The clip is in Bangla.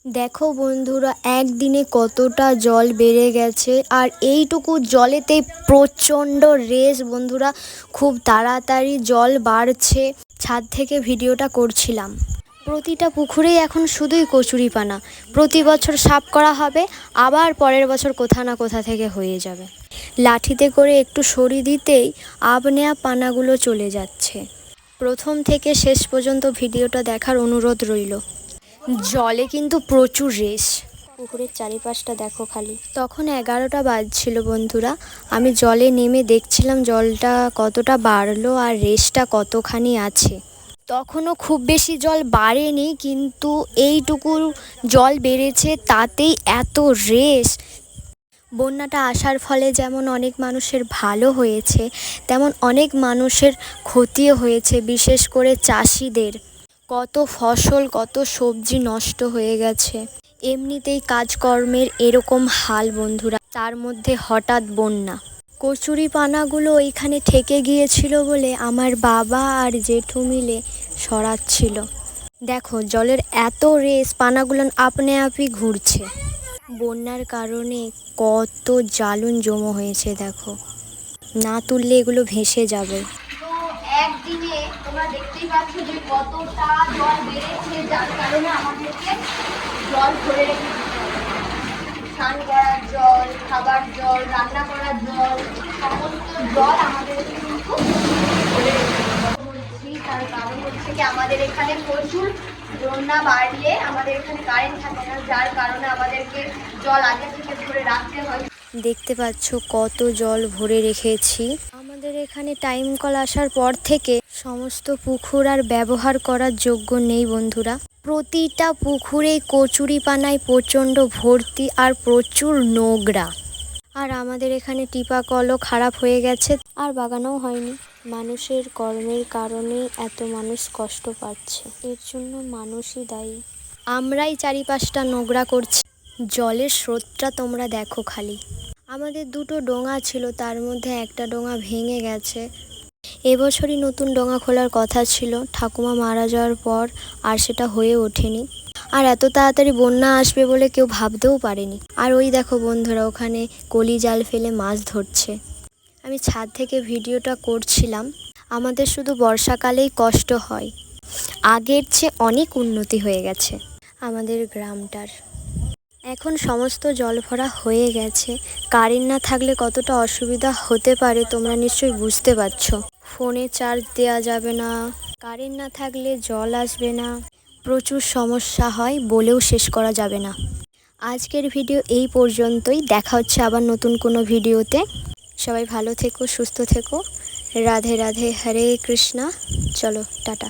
দেখো বন্ধুরা, একদিনে কতটা জল বেড়ে গেছে। আর এইটুকু জলেতে প্রচণ্ড রেস বন্ধুরা, খুব তাড়াতাড়ি জল বাড়ছে। ছাদ থেকে ভিডিওটা করছিলাম। প্রতিটা পুকুরেই এখন শুধুই কচুরিপানা। প্রতি বছর সাফ করা হবে, আবার পরের বছর কোথা না কোথা থেকে হয়ে যাবে। লাঠিতে করে একটু সরিয়ে দিতেই আবনেয়া পানাগুলো চলে যাচ্ছে। প্রথম থেকে শেষ পর্যন্ত ভিডিওটা দেখার অনুরোধ রইল। জলে কিন্তু প্রচুর রেস। পুকুরের চারিপাশটা দেখো খালি। তখন 11টা বাজছিল বন্ধুরা। আমি জলে নেমে দেখছিলাম জলটা কতটা বাড়লো আর রেসটা কতখানি আছে। তখনও খুব বেশি জল বাড়েনি, কিন্তু এইটুকু জল বেড়েছে, তাতেই এত রেস। বন্যাটা আসার ফলে যেমন অনেক মানুষের ভালো হয়েছে, তেমন অনেক মানুষের ক্ষতিও হয়েছে, বিশেষ করে চাষিদের। কত ফসল, কত সবজি নষ্ট হয়ে গেছে। এমনিতেই কাজকর্মের এরকম হাল বন্ধুরা, তার মধ্যে হঠাৎ বন্যা। কচুরিপানাগুলো ওইখানে ঠেকে গিয়েছিল বলে আমার বাবা আর জেঠু মিলে সরাচ্ছিল। দেখো জলের এত রেস, পানাগুলো আপনা আপনি ঘুরছে। বন্যার কারণে কত জ্বালুন জমা হয়েছে দেখো, না তুললে এগুলো ভেসে যাবে। তো একদিনে তোমরা দেখতেই পাচ্ছ যে কতটা জল বেড়েছে, যার কারণে আমাদেরকে জল ধরে রেখে দিতে হবে। স্নান করার জল, খাবার জল, রান্না করার জল, সমস্ত জল আমাদেরকে কিন্তু ধরে রেখে দিতে হবে। বলছি তার কারণ হচ্ছে কি, আমাদের এখানে প্রচুর বন্যা বাড়লে আমাদের এখানে কারেন্ট থাকে না, যার কারণে আমাদেরকে জল আগে থেকে ধরে রাখতে হয়। দেখতে পাচ্ছ কত জল ভরে রেখেছি। আমাদের এখানে টাইম কল আসার পর থেকে সমস্ত পুকুর আর ব্যবহার করার যোগ্য নেই বন্ধুরা। প্রতিটা পুকুরেই কচুরিপানায় প্রচণ্ড ভর্তি আর প্রচুর নোংরা। আর আমাদের এখানে টিপা কলও খারাপ হয়ে গেছে, আর বাগানোও হয়নি। মানুষের কর্মের কারণে এত মানুষ কষ্ট পাচ্ছে, এর জন্য মানুষই দায়ী। আমরাই চারিপাশটা নোংরা করছি। জলের স্রোতটা তোমরা দেখো খালি। আমাদের দুটো ডোঙা ছিল, তার মধ্যে একটা ডোঙা ভেঙে গেছে। এবছরই নতুন ডোঙা খোলার কথা ছিল, ঠাকুমা মারা যাওয়ার পর আর সেটা হয়ে ওঠেনি। আর এত তাড়াতাড়ি বন্যা আসবে বলে কেউ ভাবতেও পারেনি। আর ওই দেখো বন্ধুরা, ওখানে কলি জাল ফেলে মাছ ধরছে। আমি ছাদ থেকে ভিডিওটা করছিলাম। আমাদের শুধু বর্ষাকালেই কষ্ট হয়, আগের চেয়ে অনেক উন্নতি হয়ে গেছে আমাদের গ্রামটার। এখন সমস্ত জল ভরা হয়ে গেছে। কারেন্ট না থাকলে কতটা অসুবিধা হতে পারে তোমরা নিশ্চয়ই বুঝতে পারছো। ফোনে চার্জ দেওয়া যাবে না, কারেন্ট না থাকলে জল আসবে না, প্রচুর সমস্যা হয়, বলেও শেষ করা যাবে না। আজকের ভিডিও এই পর্যন্তই। দেখা হচ্ছে আবার নতুন কোনো ভিডিওতে। সবাই ভালো থেকো, সুস্থ থেকো। রাধে রাধে, হরে কৃষ্ণা। চলো টাটা।